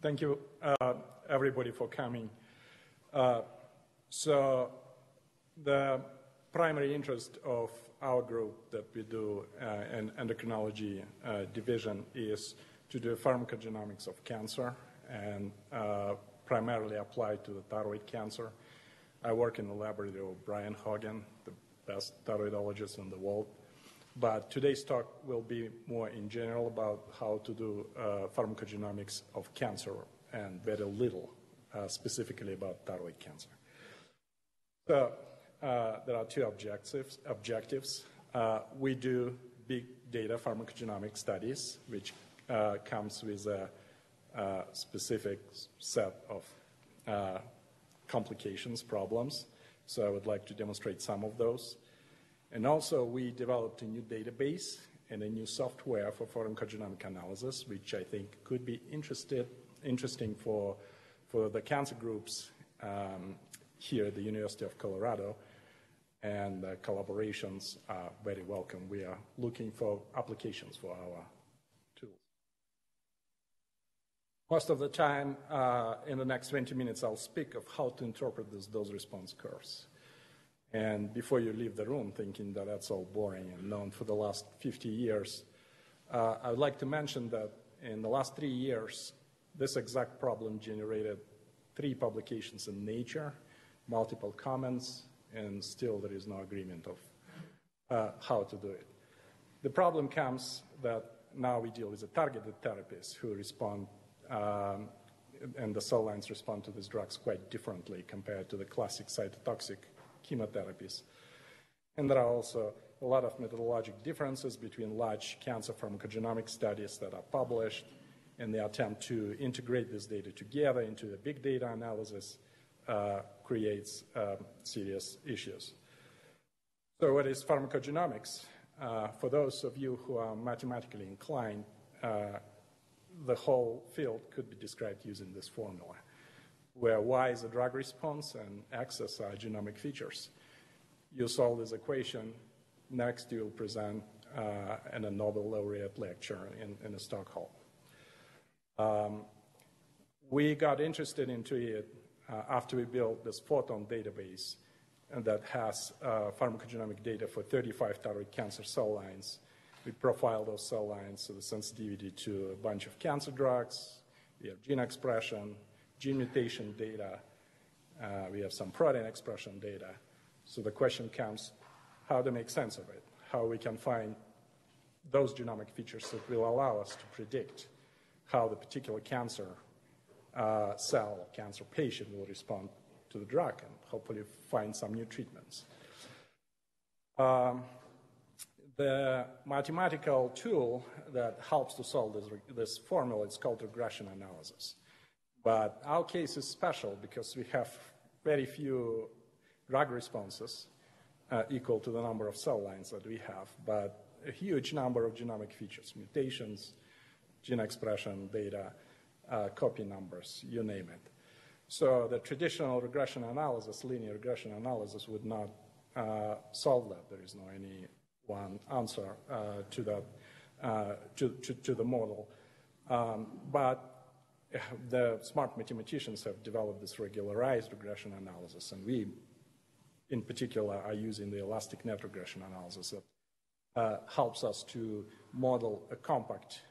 Thank you, everybody, for coming. So the primary interest of our group that we do in endocrinology division is to do pharmacogenomics of cancer and primarily applied to the thyroid cancer. I work in the laboratory of Brian Hogan, the best thyroidologist in the world. But today's talk will be more in general about how to do pharmacogenomics of cancer and very little specifically about thyroid cancer. So there are two objectives. We do big data pharmacogenomic studies, which comes with a specific set of complications, problems. So I would like to demonstrate some of those. And also, we developed a new database and a new software for pharmacogenomic analysis, which I think could be interesting for the cancer groups here at the University of Colorado. And collaborations are very welcome. We are looking for applications for our tools. Most of the time, in the next 20 minutes, I'll speak of how to interpret those response curves. And before you leave the room thinking that that's all boring and known for the last 50 years, I would like to mention that in the last 3 years, this exact problem generated 3 publications in Nature, multiple comments, and still there is no agreement of how to do it. The problem comes that now we deal with the targeted therapies who respond, and the cell lines respond to these drugs quite differently compared to the classic cytotoxic chemotherapies. And there are also a lot of methodologic differences between large cancer pharmacogenomic studies that are published and the attempt to integrate this data together into a big data analysis creates serious issues. So what is pharmacogenomics? For those of you who are mathematically inclined, the whole field could be described using this formula, where Y is a drug response and X are genomic features. You solve this equation, next you'll present in a Nobel laureate lecture in Stockholm. We got interested into it after we built this photon database that has pharmacogenomic data for 35 thyroid cancer cell lines. We profile those cell lines, so the sensitivity to a bunch of cancer drugs. We have gene expression, gene mutation data. We have some protein expression data. So the question comes, how to make sense of it? How we can find those genomic features that will allow us to predict how the particular cancer cell, cancer patient will respond to the drug and hopefully find some new treatments. The mathematical tool that helps to solve this formula is called regression analysis. But our case is special because we have very few drug responses equal to the number of cell lines that we have, but a huge number of genomic features, mutations, gene expression data, copy numbers, you name it. So the traditional regression analysis, linear regression analysis, would not solve that. There is no any one answer to that, to the model. But the smart mathematicians have developed this regularized regression analysis, and we, in particular, are using the elastic net regression analysis that helps us to model a compact,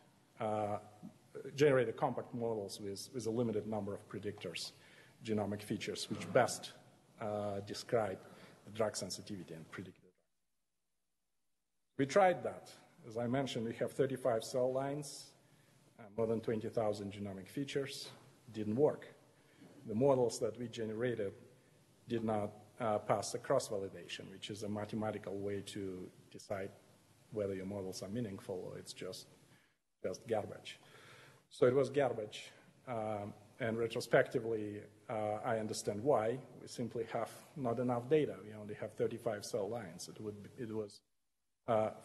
generate a compact models with a limited number of predictors, genomic features, which best describe the drug sensitivity and predict it. We tried that. As I mentioned, we have 35 cell lines, more than 20,000 genomic features. Didn't work. The models that we generated did not pass the cross-validation, which is a mathematical way to decide whether your models are meaningful or it's just garbage. So it was garbage, and retrospectively, I understand why. We simply have not enough data. We only have 35 cell lines. It was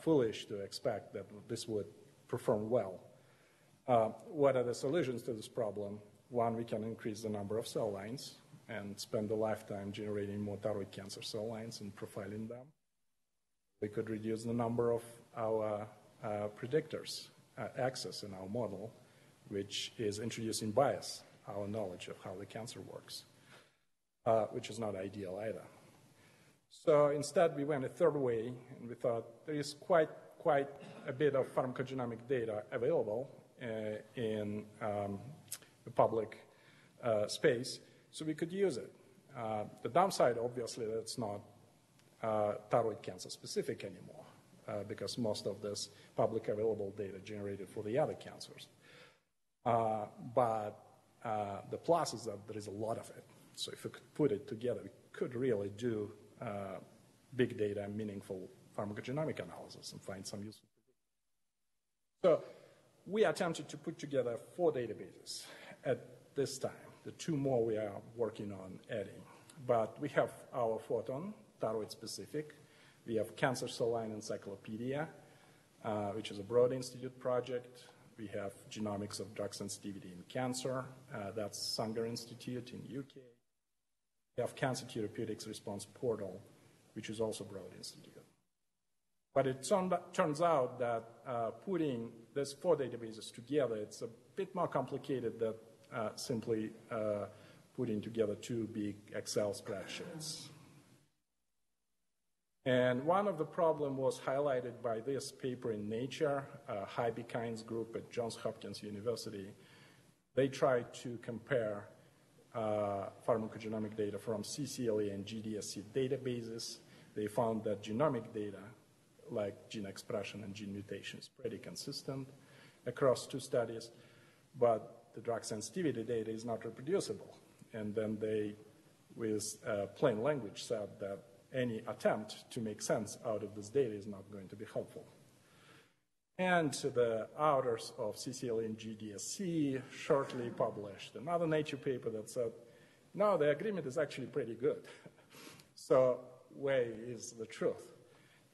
foolish to expect that this would perform well. What are the solutions to this problem? One, we can increase the number of cell lines and spend a lifetime generating more thyroid cancer cell lines and profiling them. We could reduce the number of our predictors, X's in our model, which is introducing bias, our knowledge of how the cancer works, which is not ideal either. So instead, we went a third way, and we thought there is quite a bit of pharmacogenomic data available in the public space, so we could use it. The downside, obviously, that's not thyroid cancer specific anymore, because most of this public available data generated for the other cancers. But the plus is that there is a lot of it. So if we could put it together, we could really do big data and meaningful pharmacogenomic analysis and find some useful. So we attempted to put together 4 databases at this time. The 2 more we are working on adding. But we have our Photon, thyroid specific. We have Cancer Cell Line Encyclopedia, which is a Broad Institute project. We have Genomics of Drug Sensitivity in Cancer. That's Sanger Institute in UK. We have Cancer Therapeutics Response Portal, which is also Broad Institute. But it turns out that putting these 4 databases together, it's a bit more complicated than simply putting together 2 big Excel spreadsheets. And one of the problems was highlighted by this paper in Nature, Hybe Kynes group at Johns Hopkins University. They tried to compare pharmacogenomic data from CCLA and GDSC databases. They found that genomic data, like gene expression and gene mutation, is pretty consistent across 2 studies, but the drug sensitivity data is not reproducible. And then they, with plain language, said that any attempt to make sense out of this data is not going to be helpful. And the authors of CCLA and GDSC shortly published another Nature paper that said, no, the agreement is actually pretty good. So where is the truth?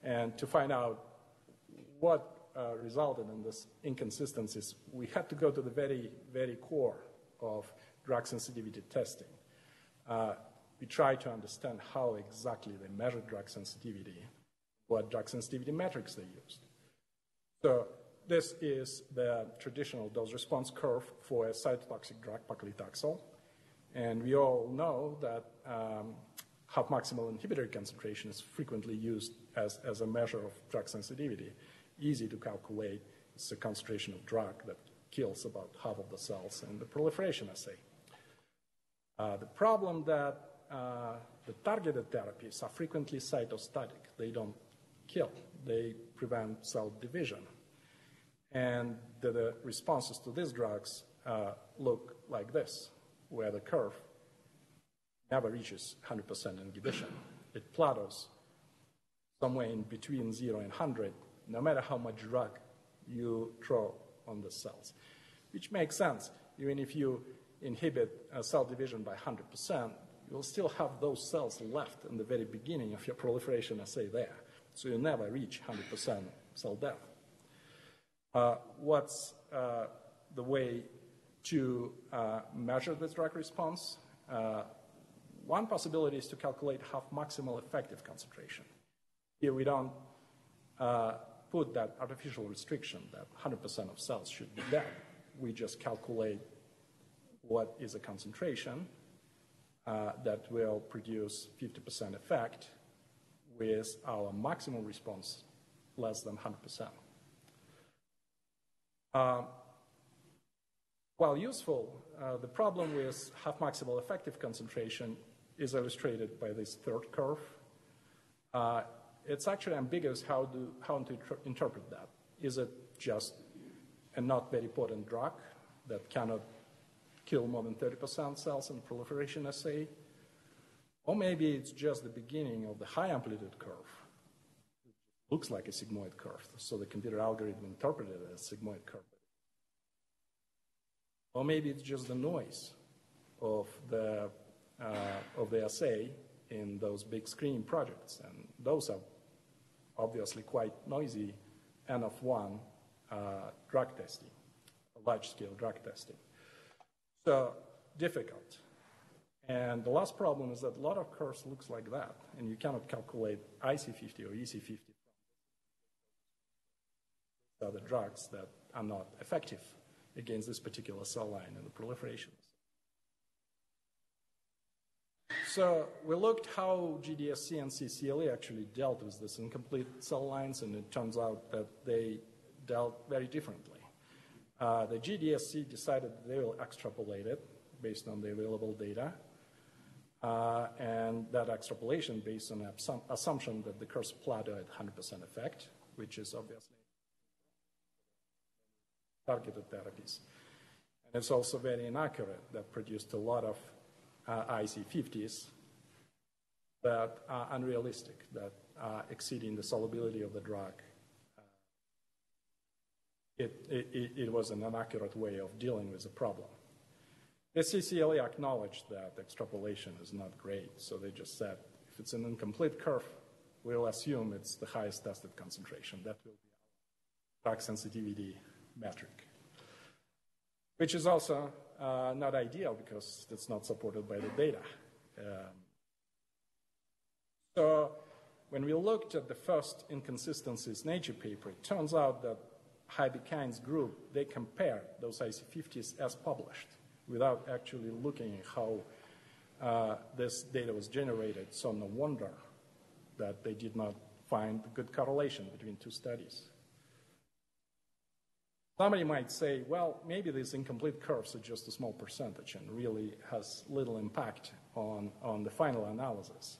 And to find out what resulted in this inconsistencies, we had to go to the very, very core of drug sensitivity testing. We tried to understand how exactly they measured drug sensitivity, what drug sensitivity metrics they used. So this is the traditional dose-response curve for a cytotoxic drug, paclitaxel. And we all know that half-maximal inhibitory concentration is frequently used as a measure of drug sensitivity. Easy to calculate. It's a concentration of drug that kills about half of the cells in the proliferation assay. The problem that the targeted therapies are frequently cytostatic. They don't kill. They prevent cell division. And the responses to these drugs look like this, where the curve never reaches 100% inhibition. It plateaus somewhere in between 0 and 100, no matter how much drug you throw on the cells, which makes sense. Even if you inhibit cell division by 100%, you'll still have those cells left in the very beginning of your proliferation assay there. So you never reach 100% cell death. What's the way to measure this drug response? One possibility is to calculate half-maximal effective concentration. Here we don't put that artificial restriction that 100% of cells should be dead. We just calculate what is a concentration that will produce 50% effect with our maximal response less than 100%. While useful, the problem with half-maximal effective concentration is illustrated by this third curve. It's actually ambiguous how to interpret that. Is it just a not very potent drug that cannot kill more than 30% cells in the proliferation assay? Or maybe it's just the beginning of the high amplitude curve. It looks like a sigmoid curve, so the computer algorithm interpreted it as a sigmoid curve. Or maybe it's just the noise of the assay in those big screening projects, and those are obviously quite noisy N of 1 drug testing, large-scale drug testing. So difficult. And the last problem is that a lot of curves looks like that, and you cannot calculate IC50 or EC50 from other drugs that are not effective against this particular cell line and the proliferation. So we looked how GDSC and CCLE actually dealt with this incomplete cell lines, and it turns out that they dealt very differently. The GDSC decided they will extrapolate it based on the available data, and that extrapolation based on the assumption that the curves plateau at 100% effect, which is obviously targeted therapies. And it's also very inaccurate. That produced a lot of IC50s that are unrealistic, that are exceeding the solubility of the drug. It was an inaccurate way of dealing with the problem. The CCLE acknowledged that extrapolation is not great, so they just said, if it's an incomplete curve, we'll assume it's the highest tested concentration. That will be our drug sensitivity metric, which is also not ideal because it's not supported by the data. So when we looked at the first inconsistencies Nature paper, it turns out that Hybekine's group, they compared those IC50s as published without actually looking at how this data was generated. So no wonder that they did not find a good correlation between two studies. Somebody might say, well, maybe these incomplete curves are just a small percentage and really has little impact on the final analysis.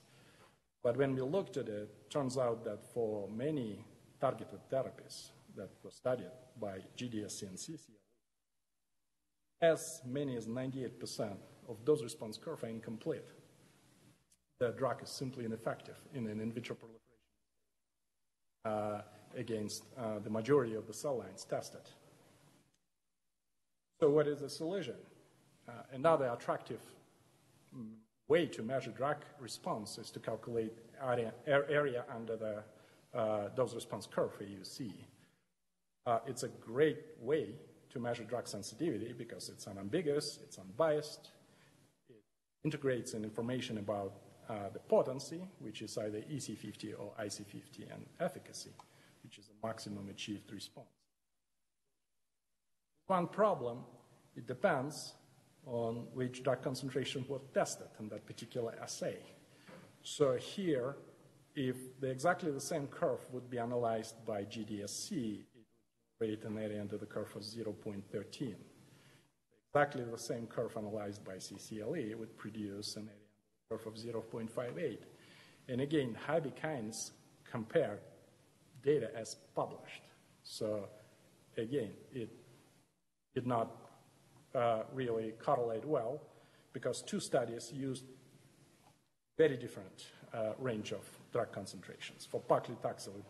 But when we looked at it, it turns out that for many targeted therapies that were studied by GDSC and CCLE, as many as 98% of dose response curve are incomplete. The drug is simply ineffective in an in vitro proliferation against the majority of the cell lines tested. So what is the solution? Another attractive way to measure drug response is to calculate area under the dose response curve, AUC. It's a great way to measure drug sensitivity because it's unambiguous, it's unbiased, it integrates in information about the potency, which is either EC50 or IC50, and efficacy, which is the maximum achieved response. One problem, it depends on which drug concentration was tested in that particular assay. So here, if exactly the same curve would be analyzed by GDSC, it would rate an area under the curve of 0.13. Exactly the same curve analyzed by CCLE would produce an area under the curve of 0.58. And again, Hybekines compared data as published. So again, it did not really correlate well because two studies used very different range of drug concentrations. For paclitaxel, it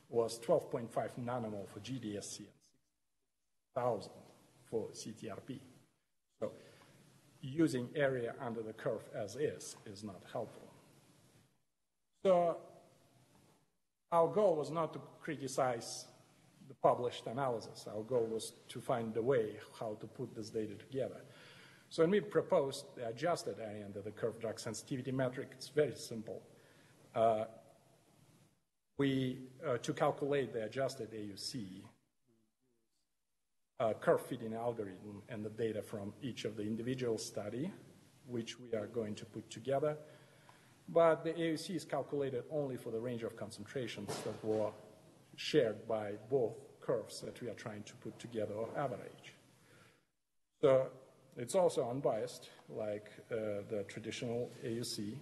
was 12.5 nanomole for GDSC and 6,000 for CTRP. So using area under the curve as is not helpful. So our goal was not to criticize the published analysis. Our goal was to find a way how to put this data together. So when we proposed the adjusted area under the curve drug sensitivity metric, it's very simple. To calculate the adjusted AUC, curve fitting algorithm and the data from each of the individual study, which we are going to put together. But the AUC is calculated only for the range of concentrations that were shared by both curves that we are trying to put together or average. So it's also unbiased, like the traditional AUC.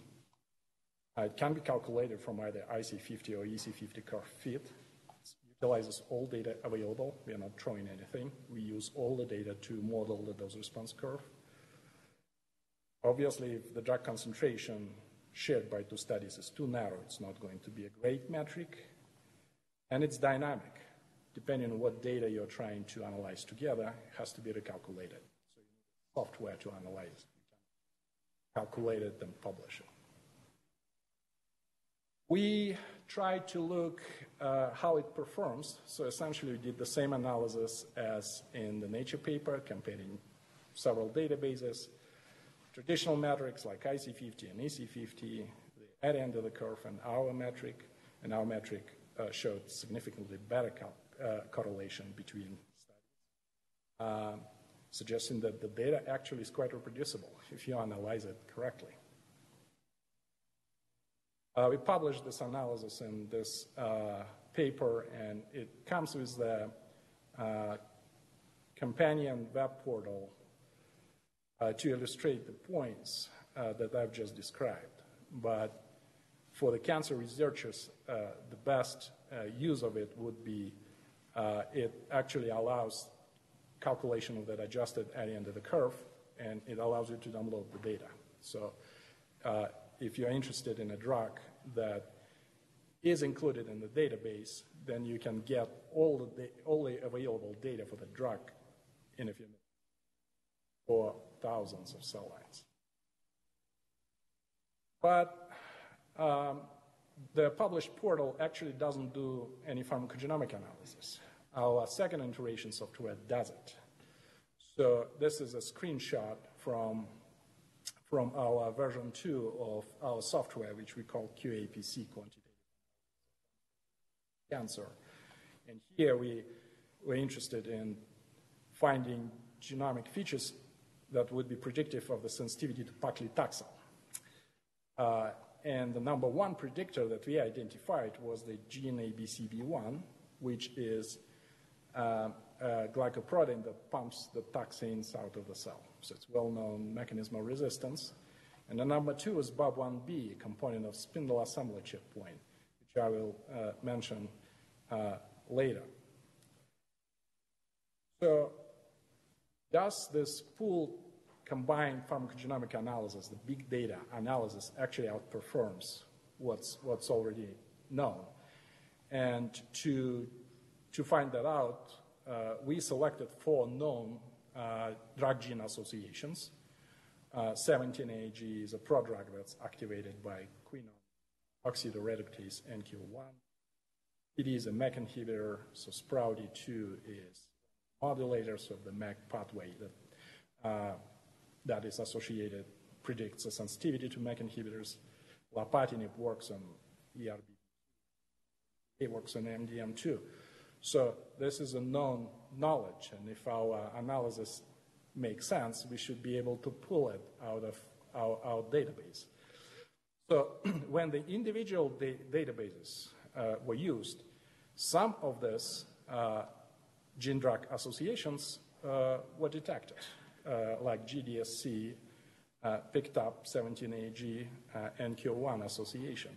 It can be calculated from either IC50 or EC50 curve fit. It utilizes all data available. We are not throwing anything. We use all the data to model the dose response curve. Obviously, if the drug concentration shared by two studies is too narrow, it's not going to be a great metric. And it's dynamic. Depending on what data you're trying to analyze together, it has to be recalculated. So you need software to analyze, calculate it, and publish it. We tried to look how it performs. So essentially, we did the same analysis as in the Nature paper, comparing several databases, traditional metrics like IC50 and EC50, the area under the curve, and our metric. And our metric showed significantly better correlation between studies. suggesting that the data actually is quite reproducible if you analyze it correctly. We published this analysis in this paper, and it comes with the companion web portal to illustrate the points that I've just described. But for the cancer researchers, the best use of it would be it actually allows calculation of that adjusted area under the curve, and it allows you to download the data. So if you're interested in a drug that is included in the database, then you can get all the available data for the drug in a few minutes for thousands of cell lines. But the published portal actually doesn't do any pharmacogenomic analysis. Our second iteration software does it. So this is a screenshot from our version 2 of our software, which we call QAPC, Quantitative Cancer. And here we're interested in finding genomic features that would be predictive of the sensitivity to paclitaxel. And the number one predictor that we identified was the gene ABCB1, which is a glycoprotein that pumps the taxanes out of the cell. So it's a well-known mechanism of resistance. And the number two is BAB1B, a component of spindle assembly checkpoint, which I will mention later. So does this pool combined pharmacogenomic analysis, the big data analysis, actually outperforms what's already known? And to find that out, we selected 4 known drug gene associations. 17AG is a prodrug that's activated by quinone oxidoreductase NQ1. It is a MEK inhibitor, so SPROUT2 is modulators of the MEK pathway that is associated, predicts a sensitivity to MEK inhibitors. Lapatinib works on ERB. It works on MDM2. So this is a known knowledge, and if our analysis makes sense, we should be able to pull it out of our database. So when the individual databases were used, some of these gene-drug associations were detected, like GDSC picked up 17AG NQ1 association.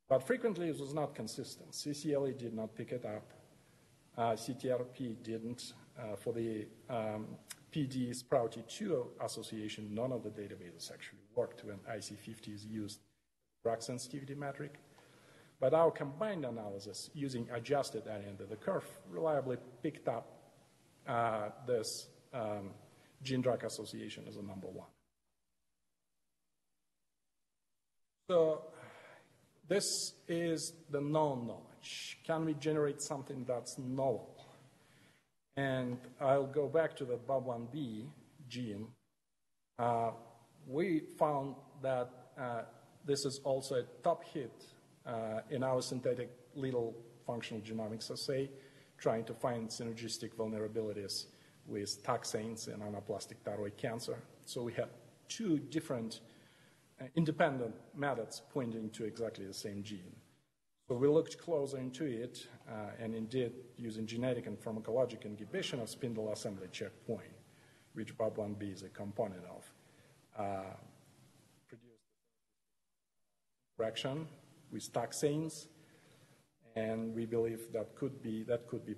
But frequently it was not consistent. CCLE did not pick it up. CTRP didn't. For the PD SPROUT2 association, none of the databases actually worked when IC50 is used drug sensitivity metric. But our combined analysis using adjusted area under the curve reliably picked up this gene-drug association as a number one. So this is the known knowledge. Can we generate something that's novel? And I'll go back to the BAB1B gene. We found that this is also a top hit in our synthetic lethal functional genomics assay, trying to find synergistic vulnerabilities with taxanes in anaplastic thyroid cancer. So we had 2 different independent methods pointing to exactly the same gene. So we looked closer into it, and indeed, using genetic and pharmacologic inhibition of spindle assembly checkpoint, which BAB1B is a component of, produced interaction with taxanes, and we believe that could be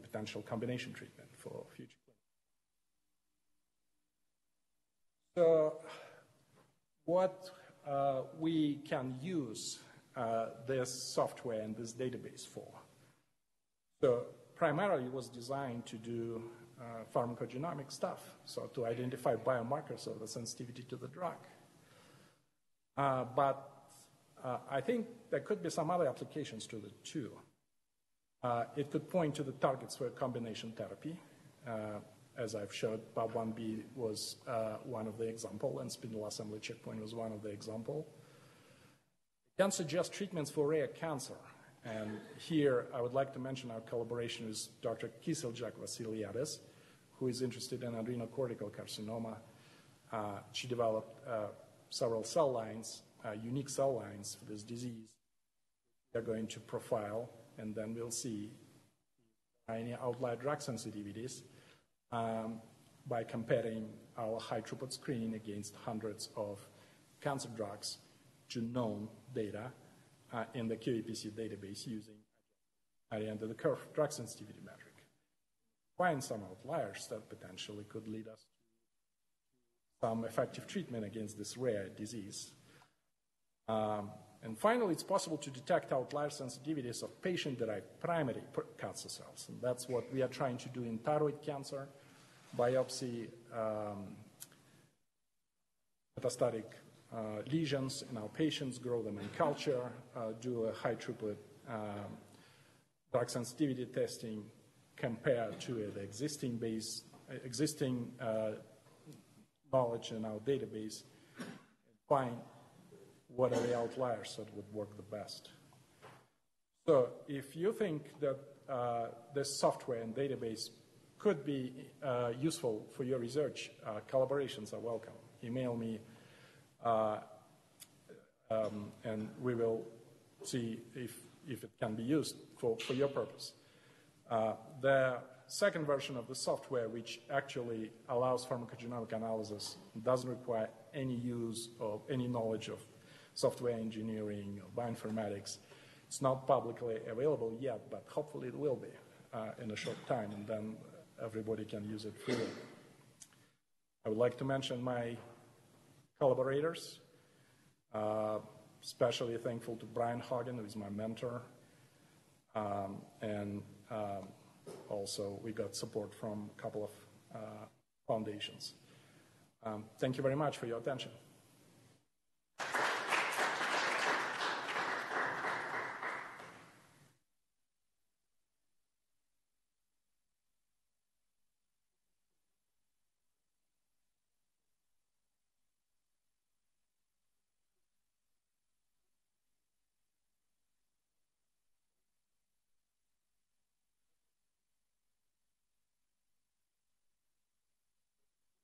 potential combination treatment for future clinics. So what we can use this software and this database for. So primarily it was designed to do pharmacogenomic stuff, so to identify biomarkers of the sensitivity to the drug. But I think there could be some other applications to the two. It could point to the targets for combination therapy. As I've showed, BAB1B was one of the example, and spindle assembly checkpoint was one of the example. It can suggest treatments for rare cancer. And here I would like to mention our collaboration with Dr. Kyseljak Vasiliadis, who is interested in adrenocortical carcinoma. She developed several cell lines, unique cell lines for this disease. They're going to profile, and then we'll see any outlier drug sensitivities by comparing our high-throughput screening against hundreds of cancer drugs to known data in the QAPC database using at the end of the curve drug sensitivity metric. Find some outliers that potentially could lead us to some effective treatment against this rare disease. And finally, it's possible to detect outlier sensitivities of patient-derived primary cancer cells. And that's what we are trying to do in thyroid cancer, biopsy metastatic lesions in our patients, grow them in culture, do a high-throughput drug sensitivity testing compared to the existing knowledge in our database, and find what are the outliers that would work the best. So if you think that this software and database could be useful for your research, collaborations are welcome. Email me, and we will see if it can be used for your purpose. The second version of the software, which actually allows pharmacogenomic analysis, doesn't require any use of any knowledge of software engineering or bioinformatics. It's not publicly available yet, but hopefully it will be in a short time, and then everybody can use it freely. I would like to mention my collaborators, especially thankful to Brian Hagen, who is my mentor, and also we got support from a couple of foundations. Thank you very much for your attention.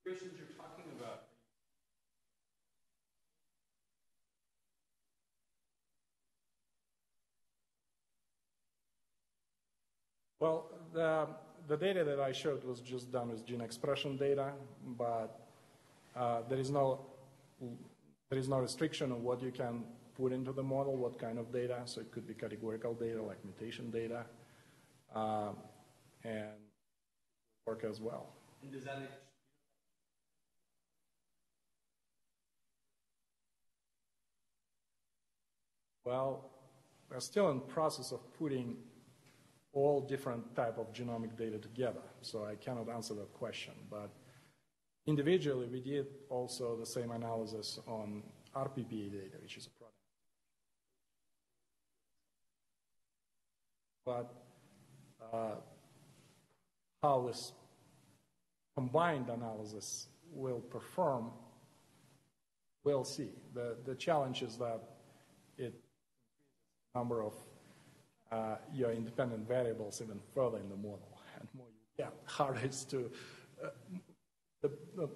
You're talking about. Well, the data that I showed was just done with gene expression data, but there is no restriction on what you can put into the model, what kind of data. So it could be categorical data like mutation data, and work as well. And does that? Well, we're still in the process of putting all different type of genomic data together, so I cannot answer that question. But individually, we did also the same analysis on RPPA data, which is a product. But how this combined analysis will perform, we'll see. The challenge is that it number of your independent variables even further in the model, and more you get, harder it's to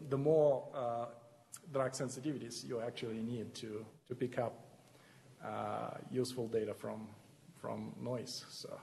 the more drug sensitivities you actually need to pick up useful data from noise. So